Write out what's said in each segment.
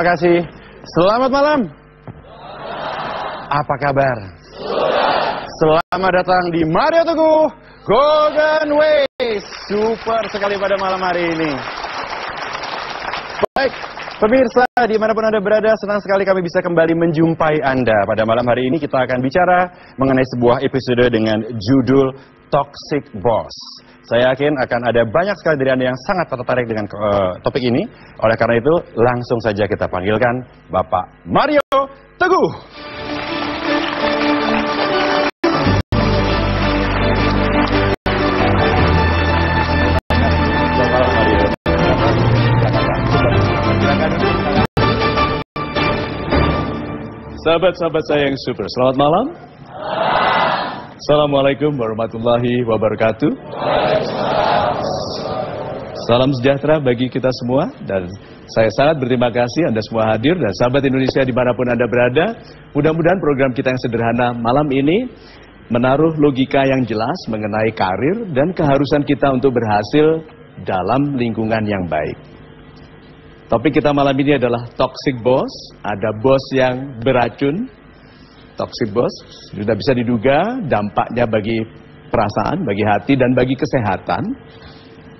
terima kasih. Selamat malam. Apa kabar? Selamat datang di Mario Teguh Golden Way. Super sekali pada malam hari ini. Baik, pemirsa dimanapun Anda berada, senang sekali kami bisa kembali menjumpai Anda. Pada malam hari ini kita akan bicara mengenai sebuah episode dengan judul Toxic Boss. Saya yakin akan ada banyak sekali dari Anda yang sangat tertarik dengan topik ini. Oleh karena itu, langsung saja kita panggilkan Bapak Mario Teguh. Sahabat-sahabat saya yang super, selamat malam. Assalamualaikum warahmatullahi wabarakatuh. Salam sejahtera bagi kita semua. Dan saya sangat berterima kasih Anda semua hadir. Dan sahabat Indonesia dimanapun Anda berada, mudah-mudahan program kita yang sederhana malam ini menaruh logika yang jelas mengenai karir dan keharusan kita untuk berhasil dalam lingkungan yang baik. Topik kita malam ini adalah toxic boss. Ada bos yang beracun. Toxic boss sudah bisa diduga dampaknya bagi perasaan, bagi hati, dan bagi kesehatan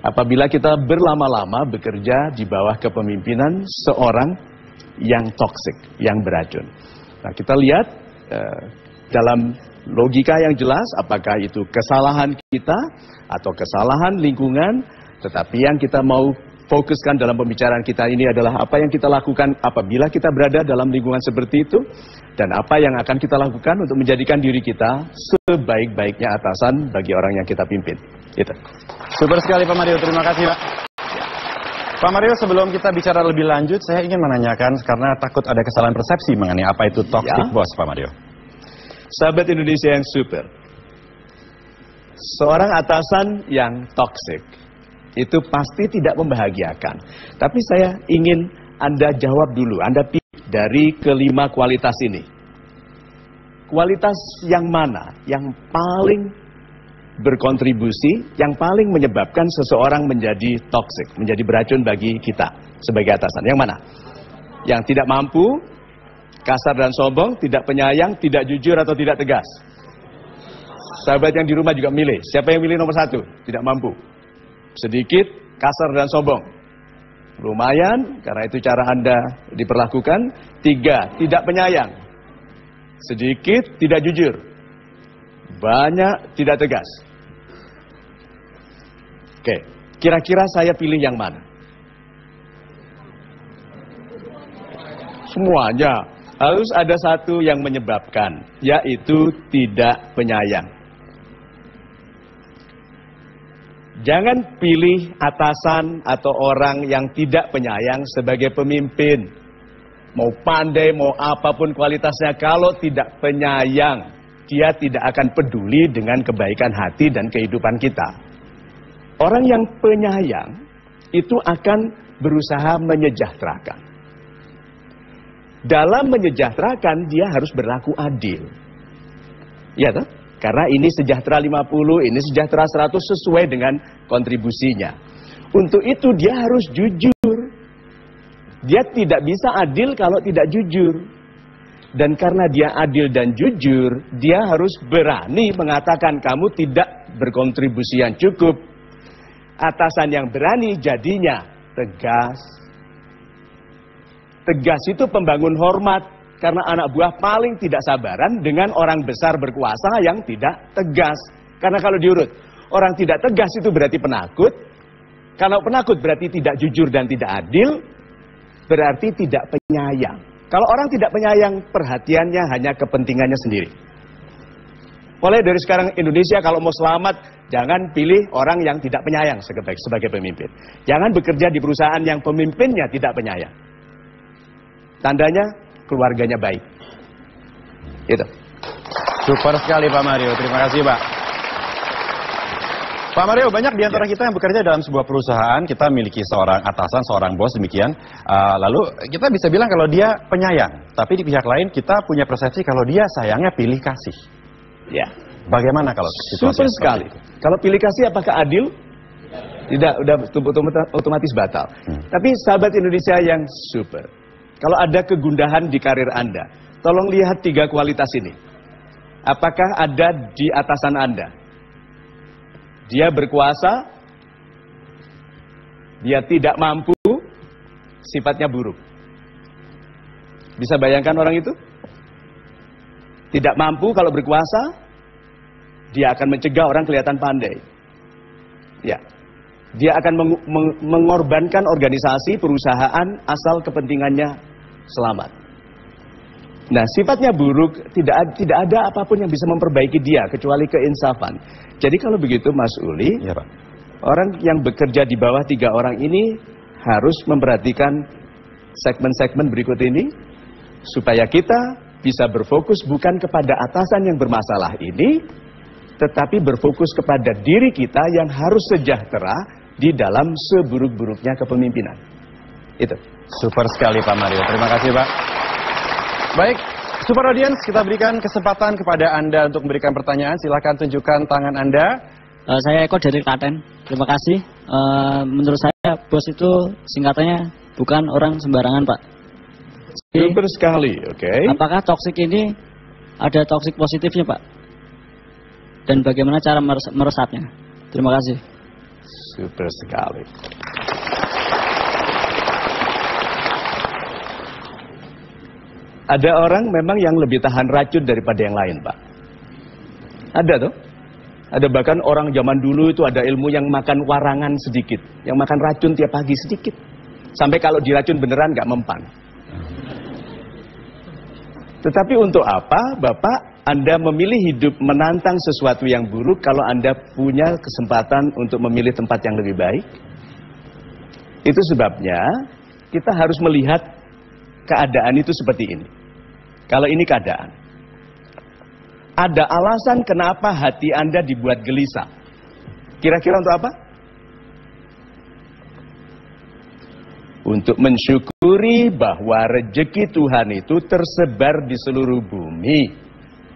apabila kita berlama-lama bekerja di bawah kepemimpinan seorang yang toxic, yang beracun. Nah, kita lihat dalam logika yang jelas apakah itu kesalahan kita atau kesalahan lingkungan, tetapi yang kita mau fokuskan dalam pembicaraan kita ini adalah apa yang kita lakukan apabila kita berada dalam lingkungan seperti itu, dan apa yang akan kita lakukan untuk menjadikan diri kita sebaik-baiknya atasan bagi orang yang kita pimpin. Itu. Super sekali Pak Mario, terima kasih Pak. Pak Mario, sebelum kita bicara lebih lanjut, saya ingin menanyakan karena takut ada kesalahan persepsi mengenai apa itu toxic boss, Pak Mario. Sahabat Indonesia yang super, seorang atasan yang toxic itu pasti tidak membahagiakan. Tapi saya ingin Anda jawab dulu, Anda pilih dari kelima kualitas ini. Kualitas yang mana yang paling berkontribusi, yang paling menyebabkan seseorang menjadi toxic, menjadi beracun bagi kita sebagai atasan? Yang mana? Yang tidak mampu, kasar dan sombong, tidak penyayang, tidak jujur atau tidak tegas? Sahabat yang di rumah juga milih. Siapa yang milih nomor 1? Tidak mampu. Sedikit, kasar dan sombong. Lumayan, karena itu cara Anda diperlakukan. 3, tidak penyayang. Sedikit, tidak jujur. Banyak, tidak tegas. Oke, kira-kira saya pilih yang mana? Semuanya. Harus ada satu yang menyebabkan, yaitu tidak penyayang. Jangan pilih atasan atau orang yang tidak penyayang sebagai pemimpin. Mau pandai, mau apapun kualitasnya, kalau tidak penyayang, dia tidak akan peduli dengan kebaikan hati dan kehidupan kita. Orang yang penyayang itu akan berusaha menyejahterakan. Dalam menyejahterakan, dia harus berlaku adil. Ya toh? Karena ini sejahtera 50, ini sejahtera 100 sesuai dengan kontribusinya. Untuk itu dia harus jujur. Dia tidak bisa adil kalau tidak jujur. Dan karena dia adil dan jujur, dia harus berani mengatakan kamu tidak berkontribusi yang cukup. Atasan yang berani jadinya tegas. Tegas itu pembangun hormat. Karena anak buah paling tidak sabaran dengan orang besar berkuasa yang tidak tegas. Karena kalau diurut, orang tidak tegas itu berarti penakut. Kalau penakut berarti tidak jujur dan tidak adil. Berarti tidak penyayang. Kalau orang tidak penyayang, perhatiannya hanya kepentingannya sendiri. Mulai dari sekarang Indonesia kalau mau selamat, jangan pilih orang yang tidak penyayang sebagai pemimpin. Jangan bekerja di perusahaan yang pemimpinnya tidak penyayang. Tandanya keluarganya baik. Itu. Super sekali Pak Mario, terima kasih Pak. Pak Mario, banyak di antara kita yang bekerja dalam sebuah perusahaan, kita memiliki seorang atasan, seorang bos demikian. Lalu kita bisa bilang kalau dia penyayang, tapi di pihak lain kita punya persepsi kalau dia sayangnya pilih kasih. Ya. Bagaimana kalau situasi super sekali. Kalau pilih kasih apakah adil? Tidak, udah otomatis batal. Tapi sahabat Indonesia yang super, Kalau ada kegundahan di karir Anda, tolong lihat 3 kualitas ini. Apakah ada di atasan Anda? Dia berkuasa, dia tidak mampu, sifatnya buruk. Bisa bayangkan orang itu? Tidak mampu kalau berkuasa, dia akan mencegah orang kelihatan pandai. Ya. Dia akan mengorbankan organisasi, perusahaan, asal kepentingannya selamat. Nah, sifatnya buruk, tidak ada apapun yang bisa memperbaiki dia, kecuali keinsafan. Jadi kalau begitu Mas Uli, Ya, Pak. orang yang bekerja di bawah 3 orang ini harus memperhatikan segmen-segmen berikut ini, supaya kita bisa berfokus bukan kepada atasan yang bermasalah ini, tetapi berfokus kepada diri kita yang harus sejahtera di dalam seburuk-buruknya kepemimpinan. Itu. Super sekali Pak Mario. Terima kasih Pak. Baik, Super Audience, kita berikan kesempatan kepada Anda untuk memberikan pertanyaan. Silakan tunjukkan tangan Anda. Saya Eko dari Klaten. Terima kasih. Menurut saya bos itu singkatannya bukan orang sembarangan, Pak. Super sekali, oke. Apakah toksik ini ada toksik positifnya, Pak? Dan bagaimana cara meresapnya? Terima kasih. Super sekali. Ada orang memang yang lebih tahan racun daripada yang lain, Pak. Ada tuh. Ada bahkan orang zaman dulu itu ada ilmu yang makan warangan sedikit. Yang makan racun tiap pagi sedikit. Sampai kalau diracun beneran nggak mempan. Tetapi untuk apa, Bapak, Anda memilih hidup menantang sesuatu yang buruk kalau Anda punya kesempatan untuk memilih tempat yang lebih baik? Itu sebabnya kita harus melihat keadaan itu seperti ini. Kalau ini keadaan, ada alasan kenapa hati Anda dibuat gelisah. Kira-kira untuk apa? Untuk mensyukuri bahwa rezeki Tuhan itu tersebar di seluruh bumi,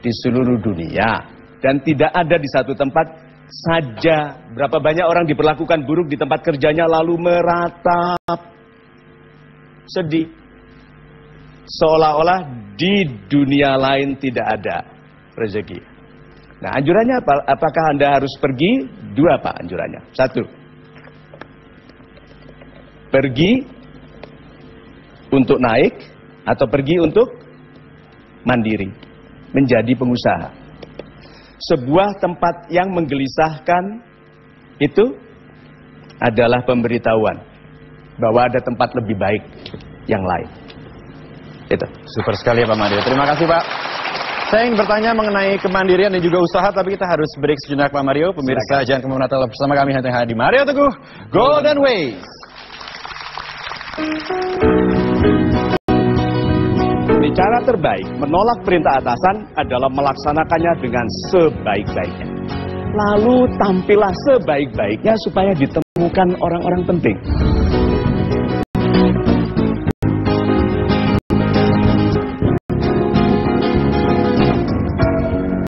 di seluruh dunia, dan tidak ada di satu tempat saja. Berapa banyak orang diperlakukan buruk di tempat kerjanya lalu meratap, sedih, seolah-olah di dunia lain tidak ada rezeki. Nah, anjurannya apa? Apakah Anda harus pergi? 2 Pak anjurannya. 1, pergi untuk naik, atau pergi untuk mandiri, menjadi pengusaha. Sebuah tempat yang menggelisahkan itu adalah pemberitahuan bahwa ada tempat lebih baik yang lain. Itu. Super sekali ya Pak Mario. Terima kasih Pak. Saya ingin bertanya mengenai kemandirian dan juga usaha, tapi kita harus break sejenak Pak Mario. Pemirsa, jangan kemana-mana, tetap bersama kami di Mario Teguh Golden Ways. Cara terbaik menolak perintah atasan adalah melaksanakannya dengan sebaik-baiknya. Lalu tampillah sebaik-baiknya supaya ditemukan orang-orang penting.